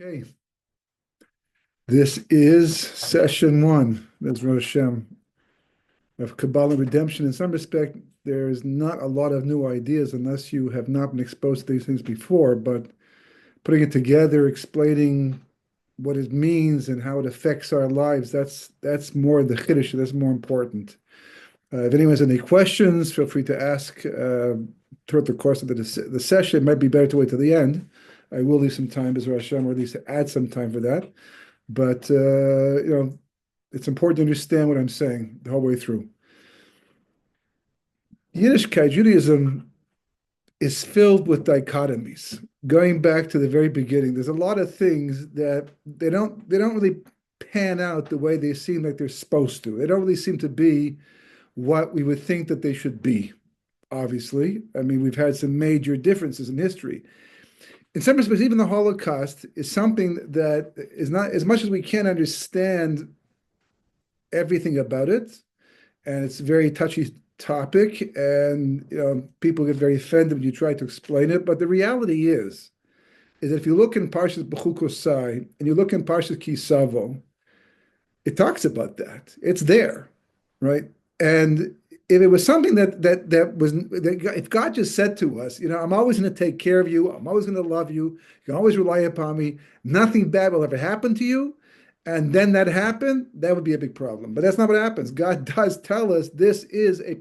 Okay, this is session one. That's Rosh Hashem of Kabbalah redemption. In some respect, there is not a lot of new ideas unless you have not been exposed to these things before. But putting it together, explaining what it means and how it affects our lives, that's more the chiddush. That's more important. If anyone has any questions, feel free to ask throughout the course of the session. It might be better to wait till the end. I will leave some time as Rosh Hashem, or at least add some time for that. But it's important to understand what I'm saying the whole way through. Yiddishkeit, Judaism, is filled with dichotomies. Going back to the very beginning, there's a lot of things that they don't really pan out the way they seem like they're supposed to. They don't really seem to be what we would think that they should be. Obviously, I mean, we've had some major differences in history. In some respects, even the Holocaust is something that is not, as much as we can't understand everything about it, and it's a very touchy topic, and people get very offended when you try to explain it. But the reality is that if you look in Parshas Bechukosai and you look in Parshas Kisavo, it talks about that. It's there, right? And if it was something if God just said to us, I'm always going to take care of you, I'm always going to love you, you can always rely upon me, nothing bad will ever happen to you, and then that happened, that would be a big problem. But that's not what happens. God does tell us this is a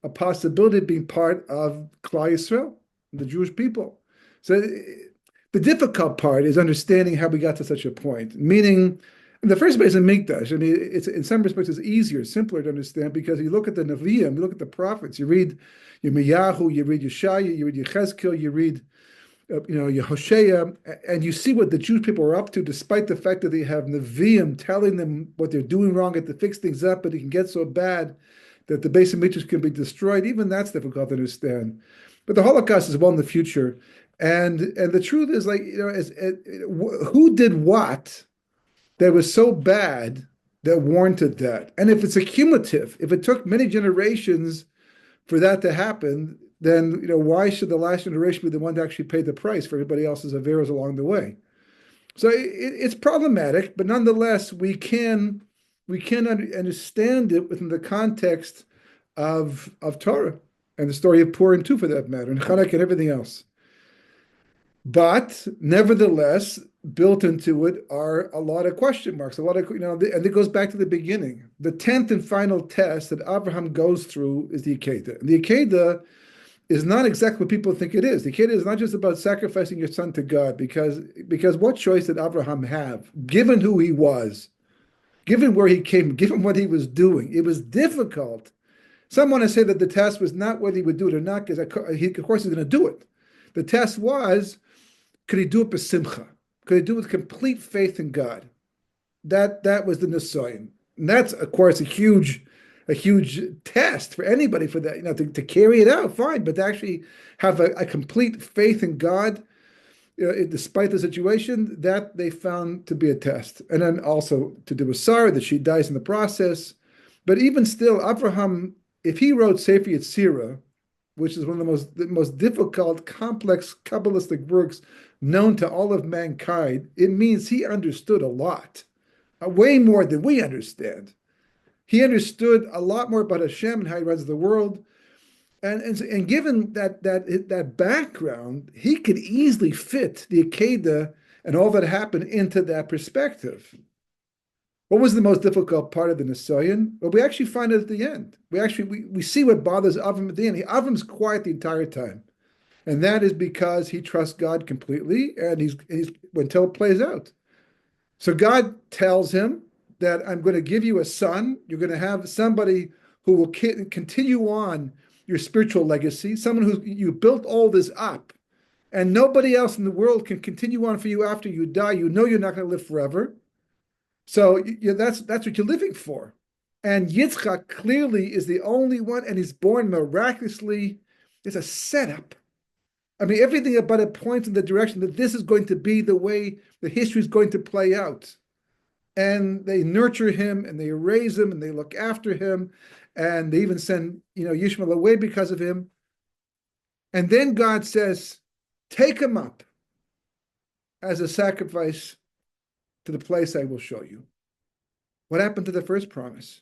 possibility of being part of Klal Yisrael, the Jewish people. So the difficult part is understanding how we got to such a point, meaning in the first place, in Mikdash, I mean, it's in some respects it's easier, simpler to understand because you look at the Nevi'im, you look at the prophets, you read Yirmiyahu, you read Yeshaya, you read Yechezkel, you read Yehoshea, and you see what the Jewish people are up to, despite the fact that they have Nevi'im telling them what they're doing wrong and to fix things up, but it can get so bad that the base of Mikdash can be destroyed. Even that's difficult to understand. But the Holocaust is well in the future, and the truth is, who did what that was so bad that warranted that? And if it's accumulative, if it took many generations for that to happen, then why should the last generation be the one to actually pay the price for everybody else's averos along the way? So it's problematic, but nonetheless, we can understand it within the context of Torah and the story of Purim too, for that matter, and Chanukah and everything else. But nevertheless, built into it are a lot of question marks, a lot of, and it goes back to the beginning. The 10th and final test that Abraham goes through is the Akedah. And the Akedah is not exactly what people think it is. The Akedah is not just about sacrificing your son to God, because what choice did Abraham have, given who he was, given where he came, given what he was doing? It was difficult. Some want to say that the test was not whether he would do it or not, because of course he's going to do it. The test was, could he do it b'simcha? Could he do it with complete faith in God? That was the nisayon. And that's, of course, a huge test for anybody for that, to carry it out, fine, but to actually have a complete faith in God, despite the situation, that they found to be a test. And then also to do with Sarah, that she dies in the process. But even still, Abraham, if he wrote Sefer Yetzirah, which is one of the most difficult, complex Kabbalistic works known to all of mankind, it means he understood a lot, way more than we understand. He understood a lot more about Hashem and how he runs the world. And given that background, he could easily fit the Akedah and all that happened into that perspective. What was the most difficult part of the Nisayon? Well, we actually find it at the end. We see what bothers Avram at the end. Avram's quiet the entire time. And that is because he trusts God completely, and he's until it plays out. So God tells him that I'm going to give you a son. You're going to have somebody who will continue on your spiritual legacy, someone who you built all this up, and nobody else in the world can continue on for you after you die. You're not going to live forever. So that's what you're living for. And Yitzchak clearly is the only one, and he's born miraculously. It's a setup. I mean, everything about it points in the direction that this is going to be the way the history is going to play out. And they nurture him, and they raise him, and they look after him, and they even send Yishmael away because of him. And then God says, take him up as a sacrifice to the place I will show you. What happened to the first promise?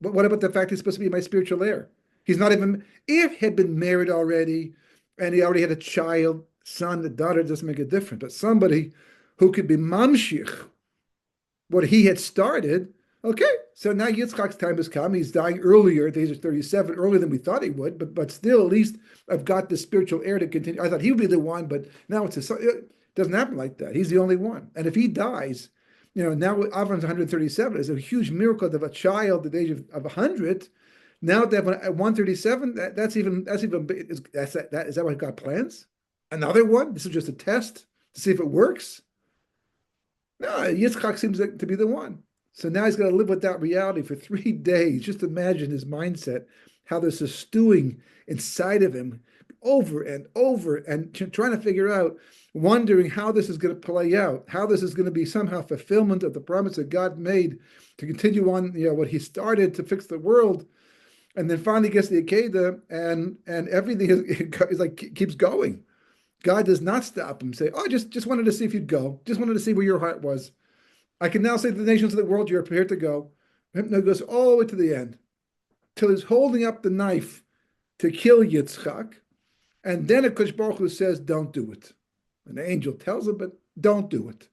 But what about the fact he's supposed to be my spiritual heir? He's not even, if he had been married already and he already had a child, son, a daughter, it doesn't make a difference. But somebody who could be mamshich, what he had started, okay, so now Yitzchak's time has come. He's dying earlier at the age of 37, earlier than we thought he would, but still, at least I've got the spiritual heir to continue. I thought he would be the one, but now it's it doesn't happen like that. He's the only one. And if he dies, now Avram's 137 is a huge miracle of a child at the age of 100. Now they have at 137, is that what God plans? Another one? This is just a test to see if it works? No, Yitzchak seems to be the one. So now he's going to live with that reality for 3 days. Just imagine his mindset, how this is stewing inside of him over and over and trying to figure out, wondering how this is going to play out, how this is going to be somehow fulfillment of the promise that God made to continue on, what he started to fix the world. And then finally gets the Akedah and everything is like keeps going. God does not stop him, say, oh, just wanted to see if you'd go. Just wanted to see where your heart was. I can now say to the nations of the world, you're prepared to go. And it goes all the way to the end, till he's holding up the knife to kill Yitzchak. And then HaKadosh Baruch Hu says, don't do it. An angel tells him, but don't do it.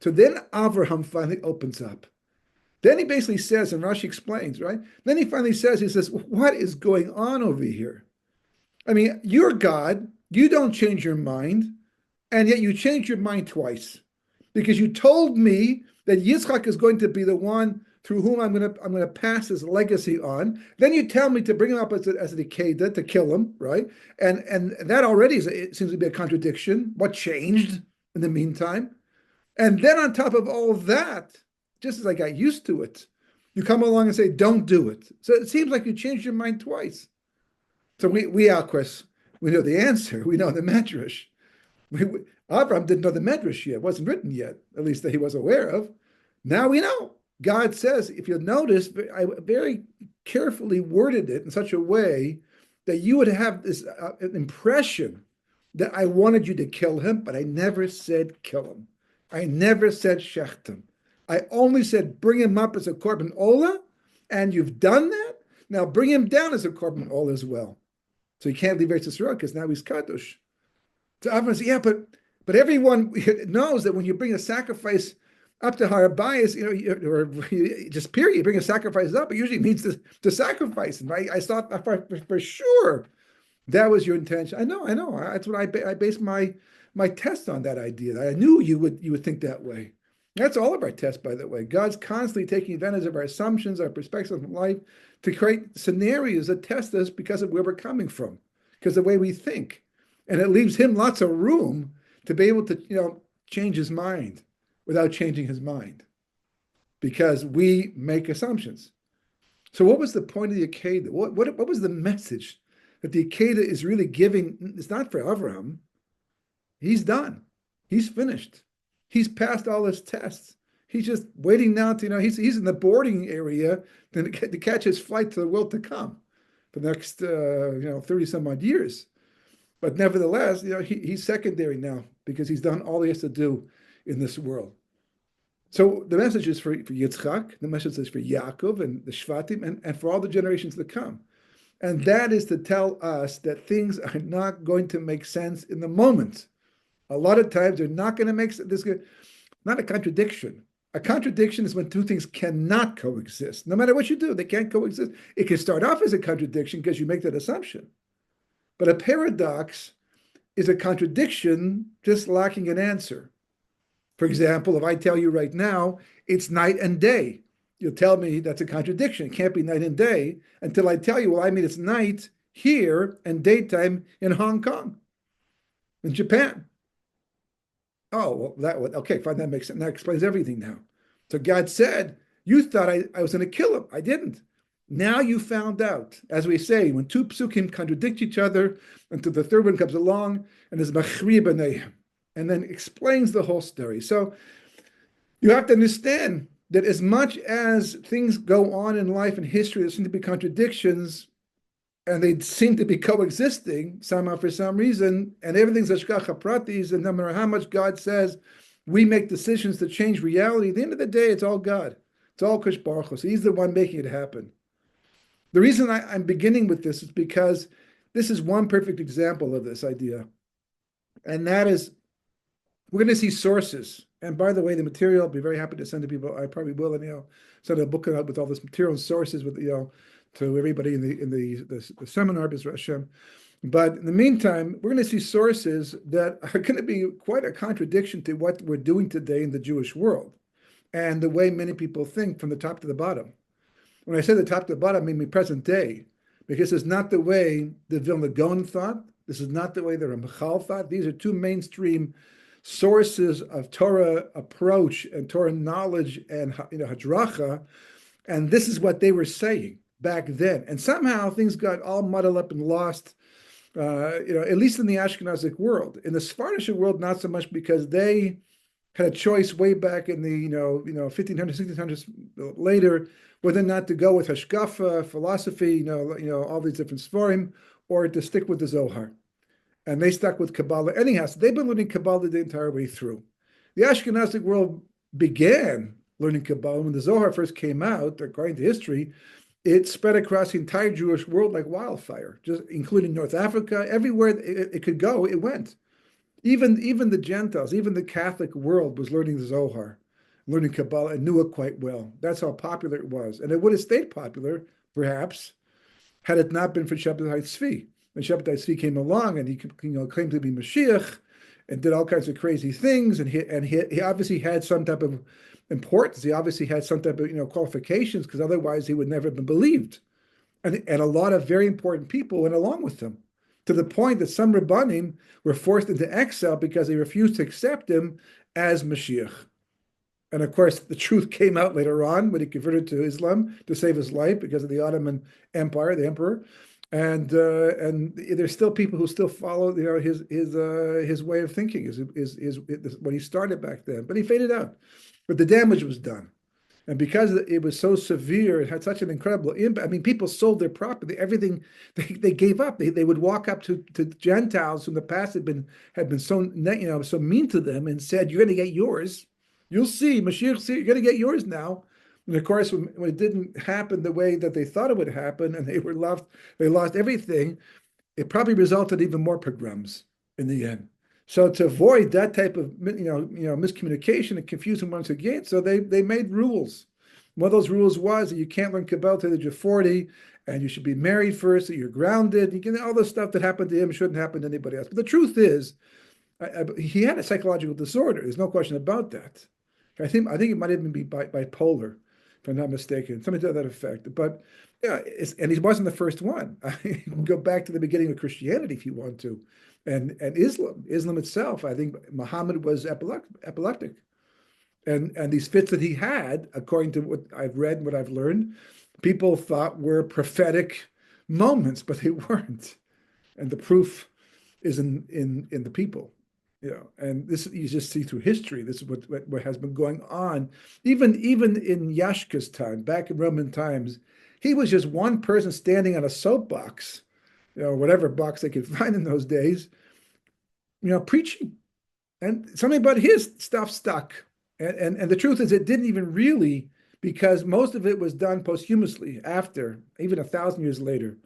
So then Avraham finally opens up. Then he basically says, and Rashi explains, right? Then he finally says, what is going on over here? I mean, you're God. You don't change your mind, and yet you changed your mind twice, because you told me that Yitzchak is going to be the one through whom I'm going to pass his legacy on. Then you tell me to bring him up as an Akedah, to kill him, right? And that already it seems to be a contradiction. What changed in the meantime? And then on top of all of that, just as I got used to it, you come along and say, don't do it. So it seems like you changed your mind twice. So we of course, we know the answer. We know the Medrash. Abraham didn't know the Medrash yet. It wasn't written yet, at least that he was aware of. Now we know. God says, if you'll notice, I very carefully worded it in such a way that you would have this impression that I wanted you to kill him, but I never said kill him. I never said shecht him. I only said bring him up as a korban olah, and you've done that. Now bring him down as a korban olah as well. So he can't leave Eretz Yisrael because now he's kadosh. So Avram says, yeah, but everyone knows that when you bring a sacrifice up to Har Bayis, or just period, you bring a sacrifice up, it usually means to sacrifice. And I thought for sure that was your intention. I know. That's what I based my test on, that idea. I knew you would think that way. That's all of our tests, by the way. God's constantly taking advantage of our assumptions, our perspectives of life, to create scenarios that test us because of where we're coming from, because of the way we think. And it leaves him lots of room to be able to, change his mind without changing his mind, because we make assumptions. So what was the point of the Akedah? What was the message that the Akedah is really giving? It's not for Avraham. He's done. He's finished. He's passed all his tests. He's just waiting now to, he's in the boarding area to catch his flight to the world to come for the next, 30 some odd years. But nevertheless, he's secondary now because he's done all he has to do in this world. So the message is for Yitzchak, the message is for Yaakov and the Shvatim, and for all the generations to come. And that is to tell us that things are not going to make sense in the moment. A lot of times they're not going to make sense. There's not a contradiction. A contradiction is when two things cannot coexist. No matter what you do, they can't coexist. It can start off as a contradiction because you make that assumption. But a paradox is a contradiction just lacking an answer. For example, if I tell you right now, it's night and day, you'll tell me that's a contradiction. It can't be night and day until I tell you, well, I mean, it's night here and daytime in Hong Kong, in Japan. Oh, well, okay, fine, that makes sense. That explains everything now. So God said, you thought I was going to kill him. I didn't. Now you found out. As we say, when two psukim contradict each other, until the third one comes along and is machri b'neihem, and then explains the whole story. So you have to understand that as much as things go on in life and history, there seem to be contradictions, and they seem to be coexisting somehow for some reason, and everything's hashgacha pratis, and no matter how much God says, we make decisions to change reality. At the end of the day, it's all God. It's all Kush Baruch Hu. So he's the one making it happen. The reason I'm beginning with this is because this is one perfect example of this idea. And that is, we're going to see sources. And by the way, the material, I'll be very happy to send to people. I probably will, and send a book out with all this material and sources with to everybody in the seminar, B'ezras Hashem. But in the meantime, we're going to see sources that are going to be quite a contradiction to what we're doing today in the Jewish world and the way many people think from the top to the bottom. When I say the top to the bottom, I mean present day, because it's not the way the Vilna Gaon thought. This is not the way the Ramchal thought. These are two mainstream sources of Torah approach and Torah knowledge and hadracha, and this is what they were saying back then. And somehow things got all muddled up and lost. At least in the Ashkenazic world. In the Sephardic world, not so much, because they had a choice way back in the 1500s, 1600s later, whether or not to go with hashkafa, philosophy, all these different svarim, or to stick with the Zohar. And they stuck with Kabbalah anyhow. So they've been learning Kabbalah the entire way through. The Ashkenazic world began learning Kabbalah when the Zohar first came out, according to history. It spread across the entire Jewish world like wildfire, just including North Africa. Everywhere it could go, it went. Even the Gentiles, even the Catholic world was learning the Zohar, learning Kabbalah, and knew it quite well. That's how popular it was. And it would have stayed popular, perhaps, had it not been for Shabbatai Tzvi. When Shabbatai Tzvi came along and he claimed to be Mashiach and did all kinds of crazy things, and he obviously had some type of importance. He obviously had some type of qualifications, because otherwise he would never have been believed. And a lot of very important people went along with him, to the point that some Rabbanim were forced into exile because they refused to accept him as Mashiach. And of course, the truth came out later on when he converted to Islam to save his life because of the Ottoman Empire, the emperor. And there's still people who still follow his way of thinking, is what he started back then. But he faded out. But the damage was done. And because it was so severe, it had such an incredible impact. I mean, people sold their property, everything. They gave up. They would walk up to Gentiles who in the past had been so so mean to them and said, "You're going to get yours. You'll see, Mashiach. You're going to get yours now." And of course, when it didn't happen the way that they thought it would happen, and they lost everything, it probably resulted in even more pogroms in the end. So to avoid that type of miscommunication and confusion once again, so they made rules. One of those rules was that you can't learn Kabbalah till you're 40, and you should be married first, that you're grounded. You can all the stuff that happened to him shouldn't happen to anybody else. But the truth is, he had a psychological disorder. There's no question about that. I think it might even be bipolar, if I'm not mistaken, something to that effect. But and he wasn't the first one. You can go back to the beginning of Christianity if you want to. And Islam itself, I think Muhammad was epileptic. And these fits that he had, according to what I've read and what I've learned, people thought were prophetic moments, but they weren't. And the proof is in the people. And this you just see through history. This is what has been going on. Even in Yashka's time, back in Roman times, he was just one person standing on a soapbox, whatever box they could find in those days, preaching. And something about his stuff stuck. And the truth is, it didn't even really, because most of it was done posthumously after, even 1,000 years later.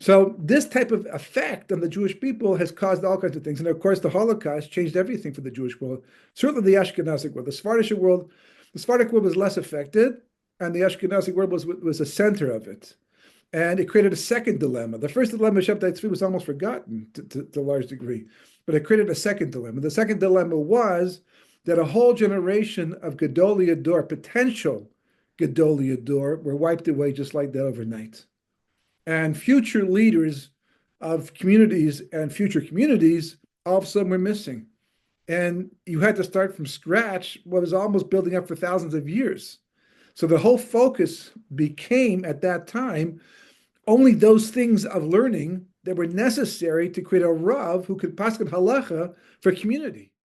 So this type of effect on the Jewish people has caused all kinds of things. And of course, the Holocaust changed everything for the Jewish world, certainly the Ashkenazic world. The Sephardic world was less affected, and the Ashkenazic world was the center of it. And it created a second dilemma. The first dilemma of Shabbatai Tzvi was almost forgotten to a large degree, but it created a second dilemma. The second dilemma was that a whole generation of Gedolei Ador, potential Gedolei Ador, were wiped away just like that overnight. And future leaders of communities and future communities, all of a sudden, were missing. And you had to start from scratch what was almost building up for thousands of years. So the whole focus became, at that time, only those things of learning that were necessary to create a Rav who could paskin halacha for community.